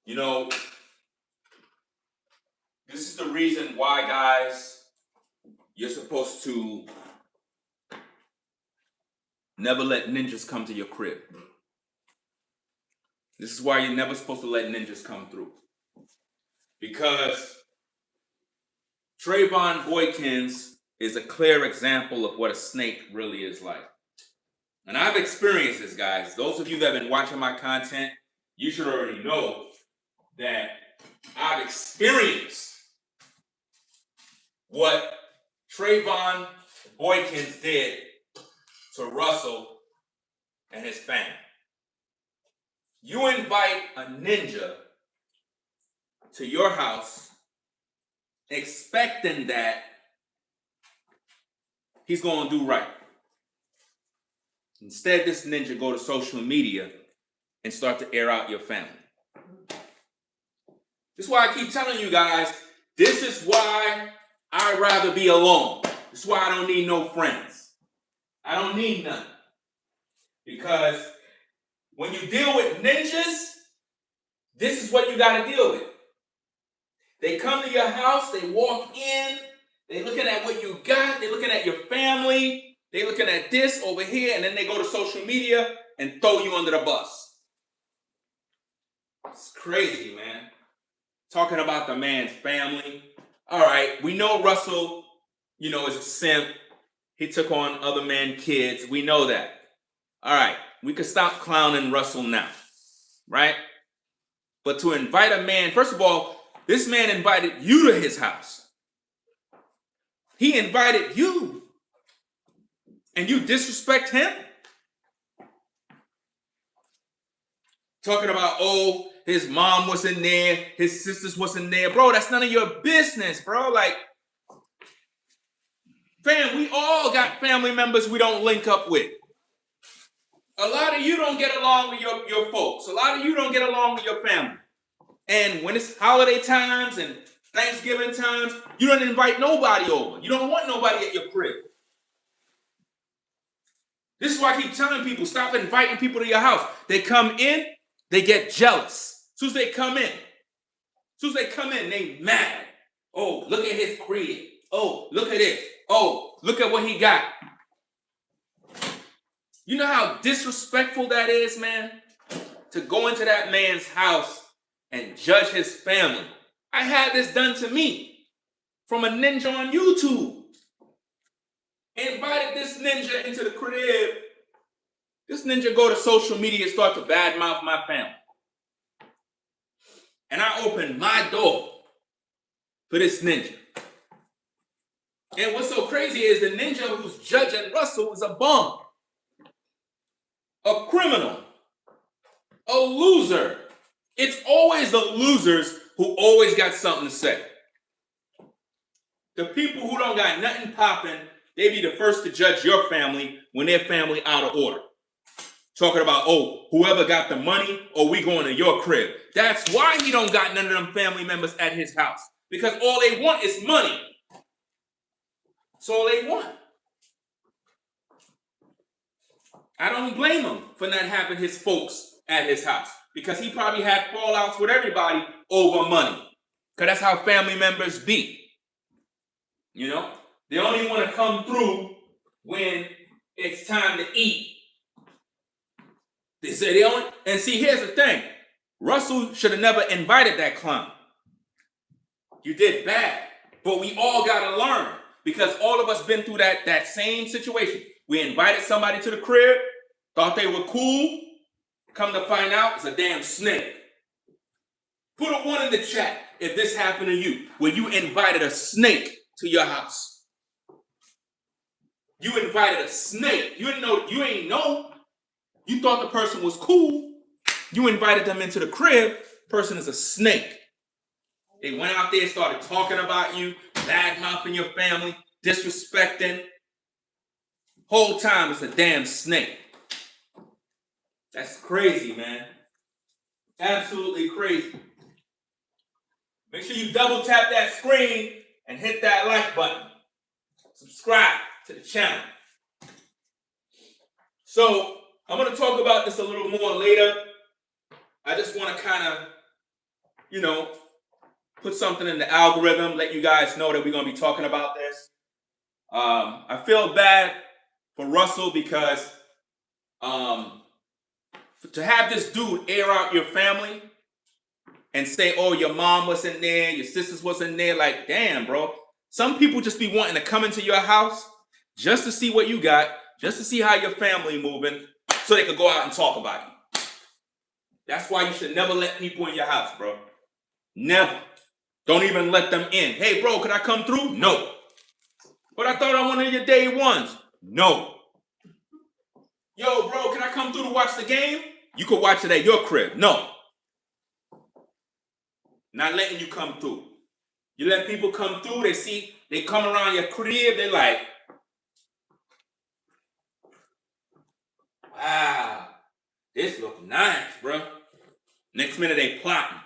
You know, this is the reason why, guys, you're supposed to never let ninjas come to your crib. This is why you're never supposed to let ninjas come through. Because Trevone Boykins is a clear example of what a snake really is like. And I've experienced this, guys. Those of you that have been watching my content, you should already know that I've experienced what Trevone Boykins did to Russell and his family. You invite a ninja to your house expecting that he's going to do right. Instead, this ninja go to social media and start to air out your family. This is why I keep telling you guys, this is why I'd rather be alone. This is why I don't need no friends. I don't need none. Because when you deal with ninjas, this is what you got to deal with. They come to your house, they walk in, they looking at what you got, they looking at your family, they looking at this over here, and then they go to social media and throw you under the bus. It's crazy, man. Talking about the man's family. All right, we know Russell, is a simp. He took on other men's kids. We know that. All right, we could stop clowning Russell now, right? But to invite a man, first of all, this man invited you to his house. He invited you. And you disrespect him? Talking about, his mom wasn't there, his sisters wasn't there. Bro, that's none of your business, bro. Like, fam, we all got family members we don't link up with. A lot of you don't get along with your folks. A lot of you don't get along with your family. And when it's holiday times and Thanksgiving times, you don't invite nobody over. You don't want nobody at your crib. This is why I keep telling people, stop inviting people to your house. They come in, they get jealous. As soon as they come in, they mad. Oh, look at his crib. Oh, look at this. Oh, look at what he got. You know how disrespectful that is, man? To go into that man's house and judge his family. I had this done to me from a ninja on YouTube. Invited this ninja into the crib. This ninja go to social media and start to badmouth my family. And I opened my door for this ninja. And what's so crazy is the ninja who's judging Russell is a bum, a criminal, a loser. It's always the losers who always got something to say. The people who don't got nothing popping, they be the first to judge your family when their family out of order. Talking about, whoever got the money, we going to your crib. That's why he don't got none of them family members at his house. Because all they want is money. That's all they want. I don't blame him for not having his folks at his house. Because he probably had fallouts with everybody over money. Because that's how family members be. They only want to come through when it's time to eat. They say they only, and see, here's the thing. Russell should have never invited that clown. You did bad. But we all got to learn. Because all of us been through that same situation. We invited somebody to the crib, thought they were cool. Come to find out, it's a damn snake. Put a 1 in the chat if this happened to you, where you invited a snake to your house. You invited a snake. You ain't know. You thought the person was cool. You invited them into the crib. Person is a snake. They went out there, started talking about you, bad-mouthing your family, disrespecting. Whole time it's a damn snake. That's crazy, man. Absolutely crazy. Make sure you double tap that screen and hit that like button. Subscribe to the channel. So, I'm going to talk about this a little more later. I just want to kind of you know, put something in the algorithm, let you guys know that we're going to be talking about this. I feel bad for Russell because to have this dude air out your family and say, oh, your mom wasn't there, your sisters wasn't there, like, damn, bro. Some people just be wanting to come into your house just to see what you got, just to see how your family moving, so they could go out and talk about you. That's why you should never let people in your house, bro. Never. Don't even let them in. Hey, bro, could I come through? No. But I thought I wanted your day ones. No. Yo, bro, can I come through to watch the game? You could watch it at your crib. No. Not letting you come through. You let people come through, they come around your crib, they like, wow, this look nice, bro. Next minute they plotting.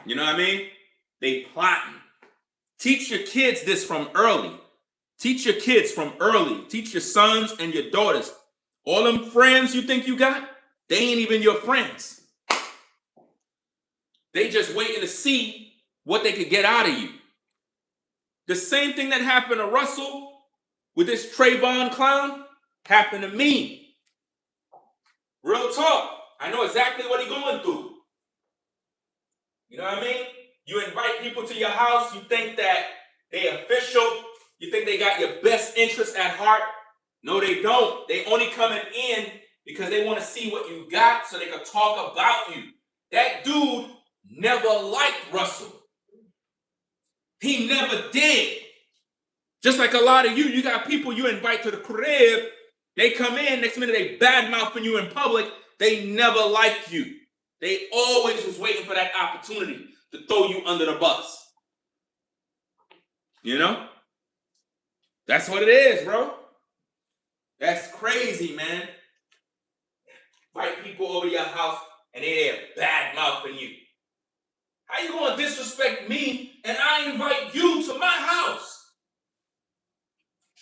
You know what I mean? They plotting. Teach your kids this from early. Teach your kids from early. Teach your sons and your daughters. All them friends you think you got, they ain't even your friends. They just waiting to see what they could get out of you. The same thing that happened to Russell with this Trevone clown happened to me. Real talk. I know exactly what he's going through. You know what I mean? You invite people to your house, you think that they official, you think they got your best interest at heart. No, they don't. They only coming in because they want to see what you got so they can talk about you. That dude never liked Russell. He never did. Just like a lot of you got people you invite to the crib, they come in, next minute they badmouthing you in public, they never like you. They always was waiting for that opportunity to throw you under the bus. You know? That's what it is, bro. That's crazy, man. Invite people over your house and they're badmouthing you. How you gonna disrespect me and I invite you to my house?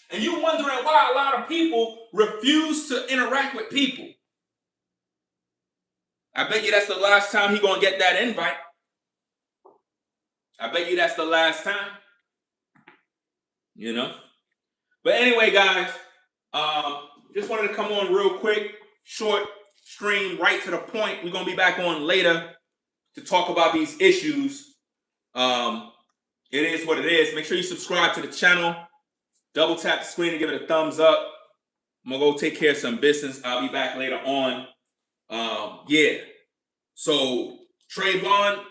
And you wondering why a lot of people refuse to interact with people. I bet you that's the last time he gonna get that invite. I bet you that's the last time. You know? But anyway, guys, just wanted to come on real quick, short stream, right to the point. We're gonna be back on later to talk about these issues. It is what it is. Make sure you subscribe to the channel. Double tap the screen and give it a thumbs up. I'm gonna go take care of some business. I'll be back later on. Yeah. So Trevone,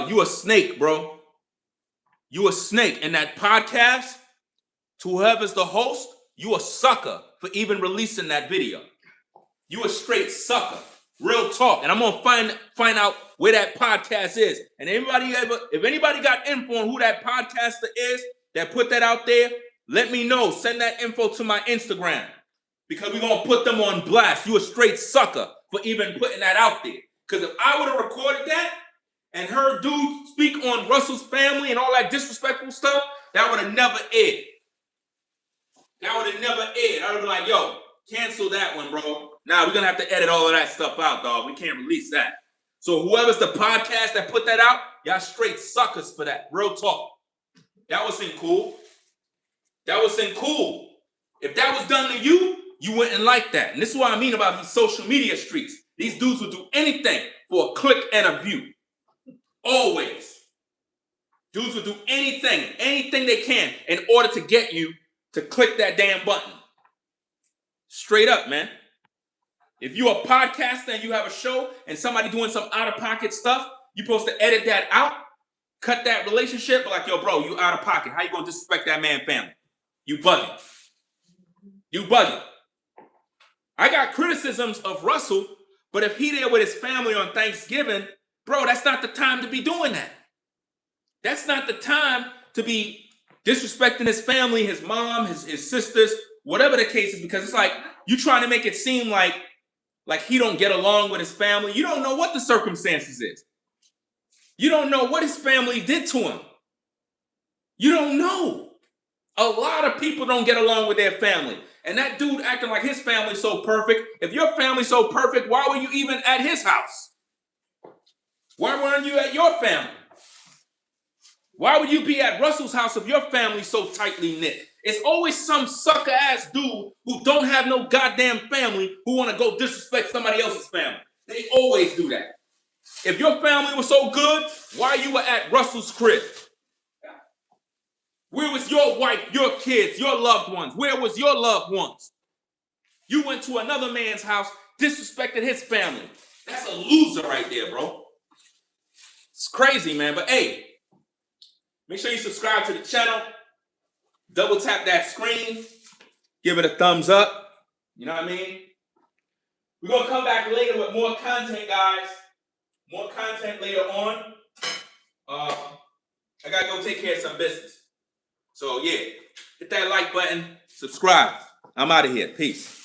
you a snake, bro. You a snake. And that podcast, to whoever's the host, you a sucker for even releasing that video. You a straight sucker. Real talk. And I'm gonna find out where that podcast is. And if anybody got info on who that podcaster is that put that out there, let me know. Send that info to my Instagram. Because we're gonna put them on blast. You a straight sucker for even putting that out there. Because if I would have recorded that and heard dudes speak on Russell's family and all that disrespectful stuff, that would have never aired. That would have never aired. I would have been like, yo, cancel that one, bro. Nah, we're going to have to edit all of that stuff out, dog. We can't release that. So whoever's the podcast that put that out, y'all straight suckers for that. Real talk. That wasn't cool. That wasn't cool. If that was done to you, you wouldn't like that. And this is what I mean about these social media streets. These dudes will do anything for a click and a view. Always. Dudes will do anything they can in order to get you to click that damn button. Straight up, man. If you're a podcaster and you have a show and somebody doing some out-of-pocket stuff, you're supposed to edit that out, cut that relationship, like, yo, bro, you out of pocket. How you gonna disrespect that man's family? You bugging. You bugging. I got criticisms of Russell, but if he there with his family on Thanksgiving, bro, that's not the time to be doing that. That's not the time to be disrespecting his family, his mom, his sisters, whatever the case is, because it's like you trying to make it seem like he don't get along with his family. You don't know what the circumstances is. You don't know what his family did to him. You don't know. A lot of people don't get along with their family. And that dude acting like his family's so perfect. If your family's so perfect, why were you even at his house? Why weren't you at your family? Why would you be at Russell's house if your family's so tightly knit? It's always some sucker ass dude who don't have no goddamn family who want to go disrespect somebody else's family. They always do that. If your family was so good, why you were at Russell's crib? Where was your wife, your kids, your loved ones? Where was your loved ones? You went to another man's house, disrespected his family. That's a loser right there, bro. It's crazy, man. But hey, make sure you subscribe to the channel. Double tap that screen. Give it a thumbs up. You know what I mean? We're going to come back later with more content, guys. More content later on. I got to go take care of some business. So, yeah. Hit that like button. Subscribe. I'm out of here. Peace.